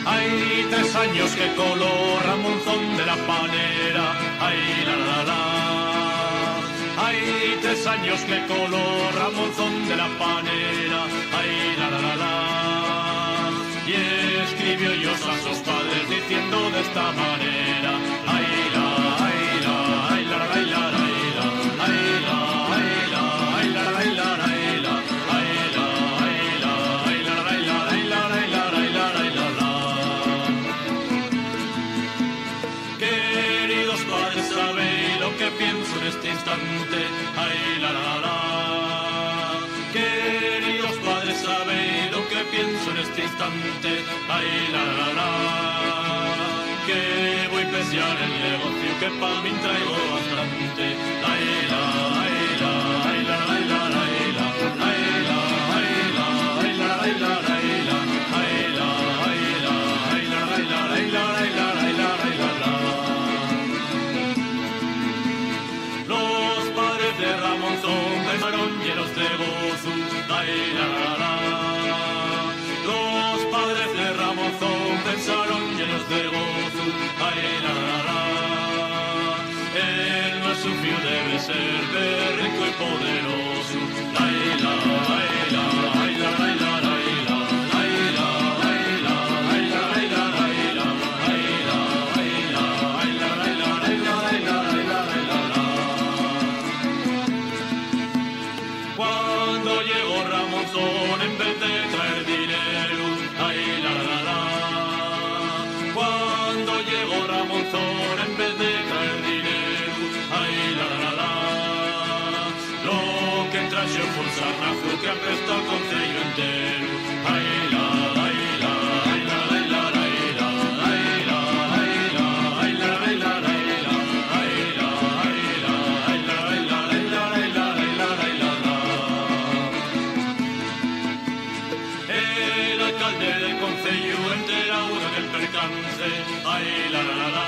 Hay 3 años que coló Ramonzón de la Panera, ay la la la. Hay 3 años que coló Ramonzón de la Panera, ay la la la. Y escribió yo a sus padres diciendo de esta manera, ay la, ay la, ay la, ay la, ay la, ay la, ay la, ay la, ay la, ay la, ay la, ay la, ay la, ay la, ay la, ay la, ay la, ay la, la. Queridos padres, sabéis lo que pienso en este instante, ay la la la. Queridos padres, sabéis lo que pienso en este instante, ay la la la. Que voy a pelear el negocio que pa' mí traigo bastante, ay la, ay la, ay la, ay la, ay la, ay la, ay la, ay la, ay la, ay la, ay la, ay la, ay la, ay la, ay la, ay la, ay la, ay la, la. Los padres de Ramonzón pensaron llenos de gozo, ay la la la. Los padres de Ramonzón pensaron llenos de gozo, ay la la la. Él no es sufrido, debe ser de rico y poderoso, ay la, ay la, ay la, ay la, ay la, ay la, ay la, ay la, ay la, ay la, ay la, ay la, ay la, ay la, ay la, ay la, ay la, ay la, la. Cuando llegó Ramonzón en vez de traer dinero, ay la la la. Cuando llegó Ramonzón en vez de traer dinero, ay la la la. Lo que trajo fue un sarnazo que apesta el concello entero, ay la, ay la, ay la, ay la, ay la, ay la, ay la, ay la, ay la, ay la, ay la, ay la, ay la, ay la, ay la, ay la, ay la, ay la, la. El alcalde del concello enterado del percance, ay la la la la.